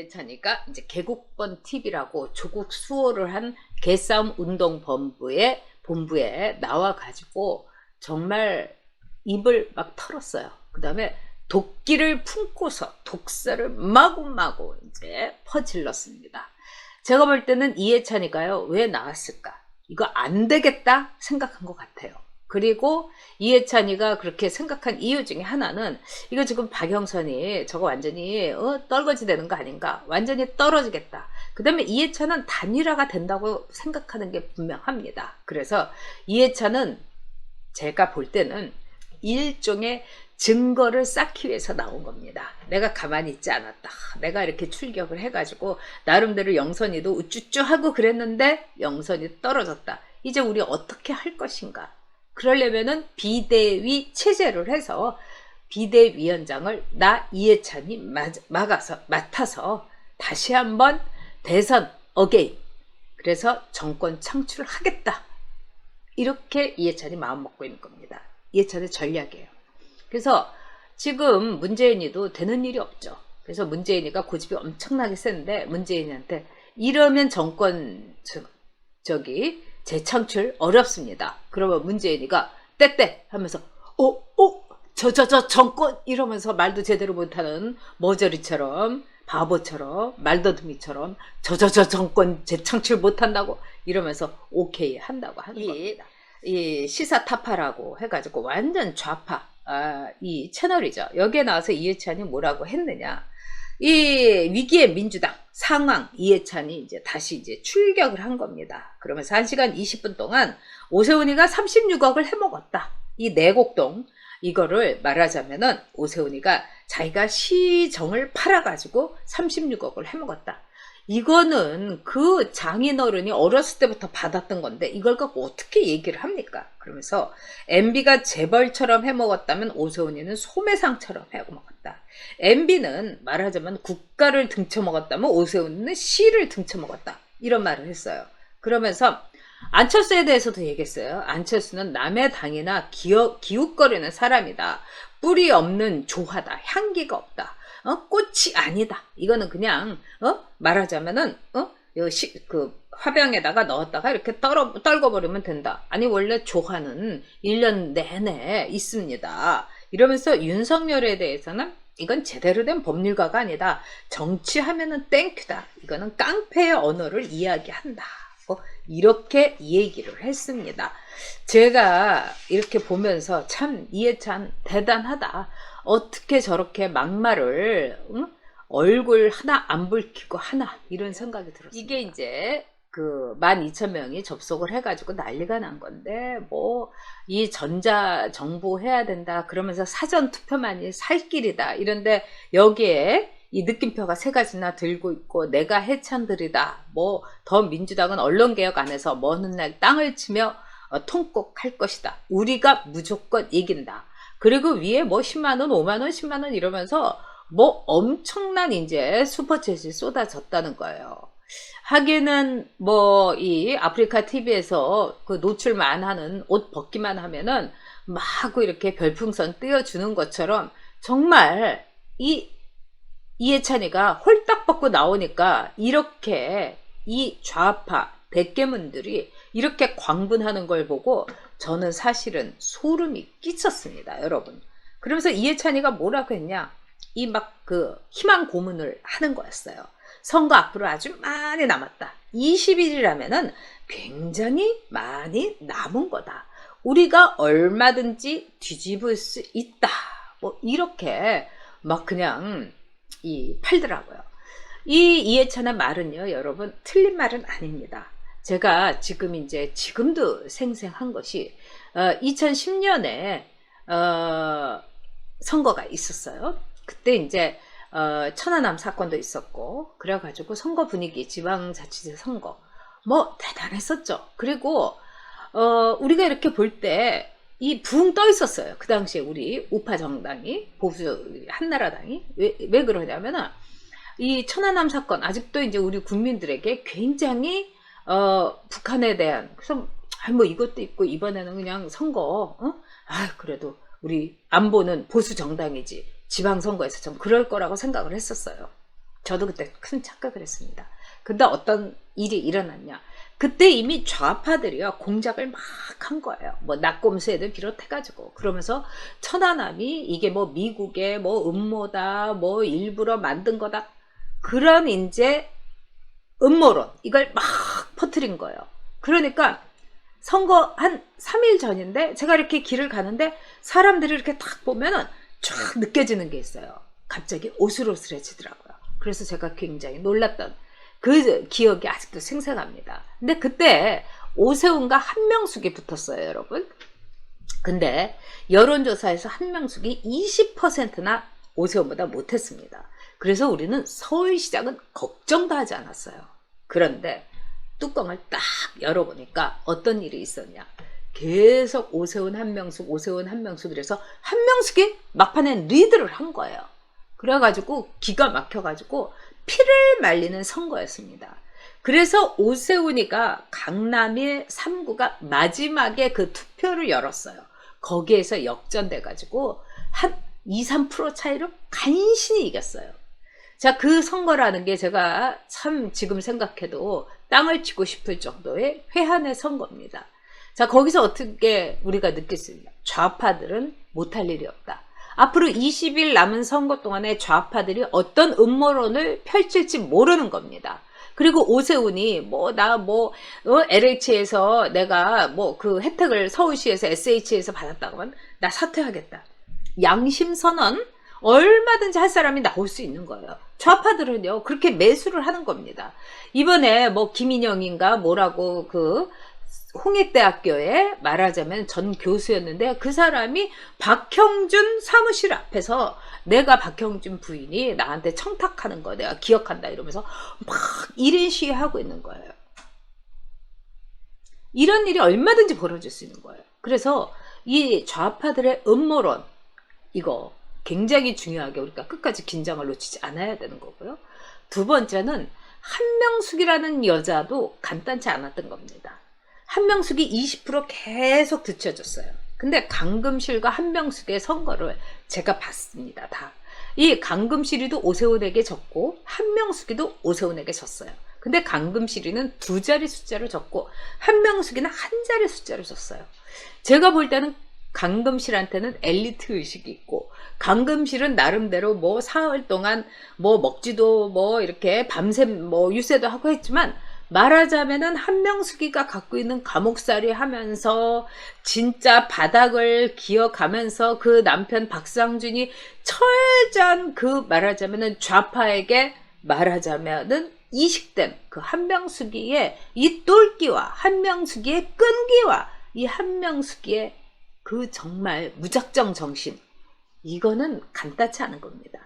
이해찬이가 이제 개국본 TV라고 조국 수호를 한 개싸움 운동본부에 나와가지고 정말 입을 막 털었어요. 그 다음에 도끼를 품고서 독설을 마구마구 이제 퍼질렀습니다. 제가 볼 때는 이해찬이가요, 왜 나왔을까? 이거 안 되겠다 생각한 것 같아요. 그리고 이해찬이가 그렇게 생각한 이유 중에 하나는 이거 지금 박영선이 저거 완전히 떨거지 되는 거 아닌가, 완전히 떨어지겠다. 그 다음에 이해찬은 단일화가 된다고 생각하는 게 분명합니다. 그래서 이해찬은 제가 볼 때는 일종의 증거를 쌓기 위해서 나온 겁니다. 내가 가만히 있지 않았다. 내가 이렇게 출격을 해가지고 나름대로 영선이도 우쭈쭈 하고 그랬는데 영선이 떨어졌다. 이제 우리 어떻게 할 것인가. 그러려면은 비대위 체제를 해서 비대위원장을 나 이해찬이 맡아서 다시 한번 대선 어게인, 그래서 정권 창출을 하겠다. 이렇게 이해찬이 마음 먹고 있는 겁니다. 이해찬의 전략이에요. 그래서 지금 문재인이도 되는 일이 없죠. 그래서 문재인이가 고집이 엄청나게 센데 문재인한테 이러면 정권 재창출 어렵습니다. 그러면 문재인이가 떼떼 하면서 저 정권 이러면서 말도 제대로 못하는 머저리처럼 바보처럼 말더듬이처럼 저 정권 재창출 못한다고 이러면서 오케이 한다고 하는 겁니다. 이 시사타파라고 해가지고 완전 좌파 이 채널이죠. 여기에 나와서 이해찬이 뭐라고 했느냐. 이 위기의 민주당 상황 이해찬이 이제 다시 이제 출격을 한 겁니다. 그러면서 1시간 20분 동안 오세훈이가 36억을 해먹었다. 이 내곡동 이거를 말하자면은 오세훈이가 자기가 시정을 팔아가지고 36억을 해먹었다. 이거는 그 장인어른이 어렸을 때부터 받았던 건데 이걸 갖고 어떻게 얘기를 합니까? 그러면서 MB가 재벌처럼 해먹었다면 오세훈이는 소매상처럼 해먹었다. MB는 말하자면 국가를 등쳐먹었다면 오세훈이는 시를 등쳐먹었다. 이런 말을 했어요. 그러면서 안철수에 대해서도 얘기했어요. 안철수는 남의 당이나 기웃거리는 사람이다. 뿌리 없는 조화다. 향기가 없다. 꽃이 아니다. 이거는 그냥 말하자면은 그 화병에다가 넣었다가 이렇게 떨궈버리면 된다. 아니 원래 조화는 1년 내내 있습니다. 이러면서 윤석열에 대해서는 이건 제대로 된 법률가가 아니다. 정치하면은 땡큐다. 이거는 깡패의 언어를 이야기한다. 이렇게 얘기를 했습니다. 제가 이렇게 보면서 참 이해찬 대단하다. 어떻게 저렇게 막말을 얼굴 하나 안 붉히고 하나 이런 생각이 들었어요. 이게 이제 그 12,000명이 접속을 해가지고 난리가 난 건데 뭐 이 전자정부 해야 된다 그러면서 사전투표만이 살 길이다 이런데 여기에 이 느낌표가 3가지나 들고 있고 내가 해찬들이다. 뭐 더 민주당은 언론개혁 안 해서 먼 날 땅을 치며 통곡할 것이다. 우리가 무조건 이긴다. 그리고 위에 뭐 10만원, 5만원, 10만원 이러면서 뭐 엄청난 이제 슈퍼챗이 쏟아졌다는 거예요. 하기는 뭐 이 아프리카 TV에서 그 노출만 하는 옷 벗기만 하면은 막 이렇게 별풍선 띄워주는 것처럼 정말 이해찬이가 홀딱 벗고 나오니까 이렇게 이 좌파 대깨문들이 이렇게 광분하는 걸 보고 저는 사실은 소름이 끼쳤습니다, 여러분. 그러면서 이해찬이가 뭐라고 했냐? 이 막 그 희망 고문을 하는 거였어요. 선거 앞으로 아주 많이 남았다. 20일이라면은 굉장히 많이 남은 거다. 우리가 얼마든지 뒤집을 수 있다. 뭐 이렇게 막 그냥 팔더라고요. 이 이해찬의 말은요, 여러분 틀린 말은 아닙니다. 제가 지금도 생생한 것이 2010년에 선거가 있었어요. 그때 이제 천안함 사건도 있었고 그래가지고 선거 분위기 지방자치제 선거 뭐 대단했었죠. 그리고 우리가 이렇게 볼 때 이 붕 떠 있었어요. 그 당시에 우리 우파 정당이 보수 한나라당이 왜 그러냐면은 이 천안함 사건 아직도 이제 우리 국민들에게 굉장히 북한에 대한 그래서 뭐 이것도 있고 이번에는 그냥 선거 그래도 우리 안보는 보수 정당이지 지방선거에서 좀 그럴 거라고 생각을 했었어요. 저도 그때 큰 착각을 했습니다. 근데 어떤 일이 일어났냐. 그때 이미 좌파들이요 공작을 막 한 거예요. 뭐 낙곰수애들 비롯해가지고. 그러면서 천안함이 이게 뭐 미국의 뭐 음모다, 뭐 일부러 만든 거다. 그런 이제 음모론 이걸 막 퍼뜨린 거예요. 그러니까 선거 한 3일 전인데 제가 이렇게 길을 가는데 사람들이 이렇게 딱 보면은 쫙 느껴지는 게 있어요. 갑자기 오슬오슬해지더라고요. 그래서 제가 굉장히 놀랐던 그 기억이 아직도 생생합니다. 근데 그때 오세훈과 한명숙이 붙었어요, 여러분. 근데 여론조사에서 한명숙이 20%나 오세훈보다 못했습니다. 그래서 우리는 서울시장은 걱정도 하지 않았어요. 그런데 뚜껑을 딱 열어보니까 어떤 일이 있었냐. 계속 오세훈 한명숙 오세훈 한명숙 이래서 한명숙이 막판에 리드를 한 거예요. 그래가지고 기가 막혀가지고 피를 말리는 선거였습니다. 그래서 오세훈이가 강남의 3구가 마지막에 그 투표를 열었어요. 거기에서 역전돼가지고 한 2, 3% 차이로 간신히 이겼어요. 자, 그 선거라는 게 제가 참 지금 생각해도 땅을 치고 싶을 정도의 회한의 선거입니다. 자, 거기서 어떻게 우리가 느꼈습니까? 좌파들은 못할 일이 없다. 앞으로 20일 남은 선거 동안에 좌파들이 어떤 음모론을 펼칠지 모르는 겁니다. 그리고 오세훈이 LH에서 내가 뭐 그 혜택을 서울시에서 SH에서 받았다고 하면 나 사퇴하겠다. 양심선언 얼마든지 할 사람이 나올 수 있는 거예요. 좌파들은요 그렇게 매수를 하는 겁니다. 이번에 뭐 김인영인가 뭐라고 그 홍익대학교에 말하자면 전 교수였는데 그 사람이 박형준 사무실 앞에서 내가 박형준 부인이 나한테 청탁하는 거 내가 기억한다 이러면서 막 1인 시위하고 있는 거예요. 이런 일이 얼마든지 벌어질 수 있는 거예요. 그래서 이 좌파들의 음모론 이거 굉장히 중요하게 우리가 끝까지 긴장을 놓치지 않아야 되는 거고요. 두 번째는 한명숙이라는 여자도 간단치 않았던 겁니다. 한명숙이 20% 계속 뒤쳐졌어요. 근데 강금실과 한명숙의 선거를 제가 봤습니다. 다. 이 강금실이도 오세훈에게 졌고 한명숙이도 오세훈에게 졌어요. 근데 강금실이는 2자리 숫자로 졌고 한명숙이는 1자리 숫자로 졌어요. 제가 볼 때는 강금실한테는 엘리트 의식이 있고 강금실은 나름대로 뭐 사흘 동안 뭐 먹지도 뭐 이렇게 밤샘 뭐 유세도 하고 했지만 말하자면은 한명숙이가 갖고 있는 감옥살이 하면서 진짜 바닥을 기어가면서 그 남편 박상준이 철저한 그 말하자면은 좌파에게 말하자면은 이식된 그 한명숙이의 이 똘끼와 한명숙이의 끈기와 이 한명숙이의 그 정말 무작정 정신 이거는 간단치 않은 겁니다.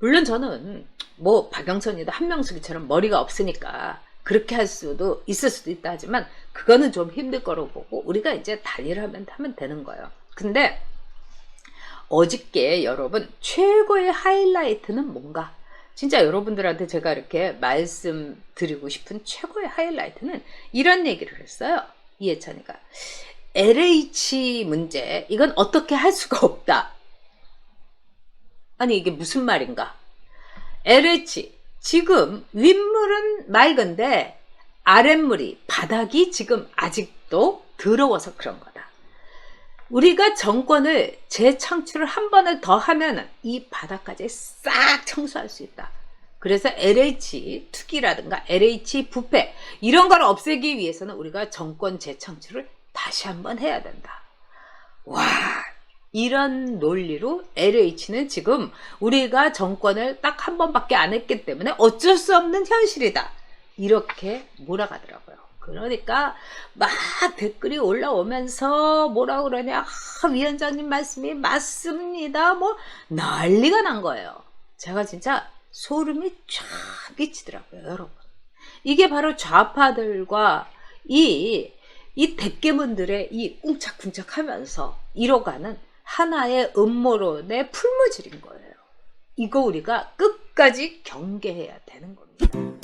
물론 저는 뭐 박영선이도 한명숙이처럼 머리가 없으니까 그렇게 할 수도 있을 수도 있다 하지만 그거는 좀 힘들 거라고 보고 우리가 이제 단일을 하면 되는 거예요. 근데 어저께 여러분 최고의 하이라이트는 뭔가 진짜 여러분들한테 제가 이렇게 말씀드리고 싶은 최고의 하이라이트는 이런 얘기를 했어요. 이해찬이가 LH 문제 이건 어떻게 할 수가 없다. 아니 이게 무슨 말인가. LH 지금 윗물은 맑은데 아랫물이 바닥이 지금 아직도 더러워서 그런 거다. 우리가 정권을 재창출을 한 번을 더 하면 이 바닥까지 싹 청소할 수 있다. 그래서 LH 투기라든가 LH 부패 이런 걸 없애기 위해서는 우리가 정권 재창출을 다시 한번 해야 된다. 와, 이런 논리로 LH는 지금 우리가 정권을 딱 한 번밖에 안 했기 때문에 어쩔 수 없는 현실이다. 이렇게 몰아가더라고요. 그러니까 막 댓글이 올라오면서 뭐라 그러냐. 위원장님 말씀이 맞습니다. 뭐 난리가 난 거예요. 제가 진짜 소름이 쫙 끼치더라고요. 여러분. 이게 바로 좌파들과 이 대깨문들의 이 꿍짝꿍짝 하면서 이뤄가는 하나의 음모론의 풀무질인 거예요. 이거 우리가 끝까지 경계해야 되는 겁니다.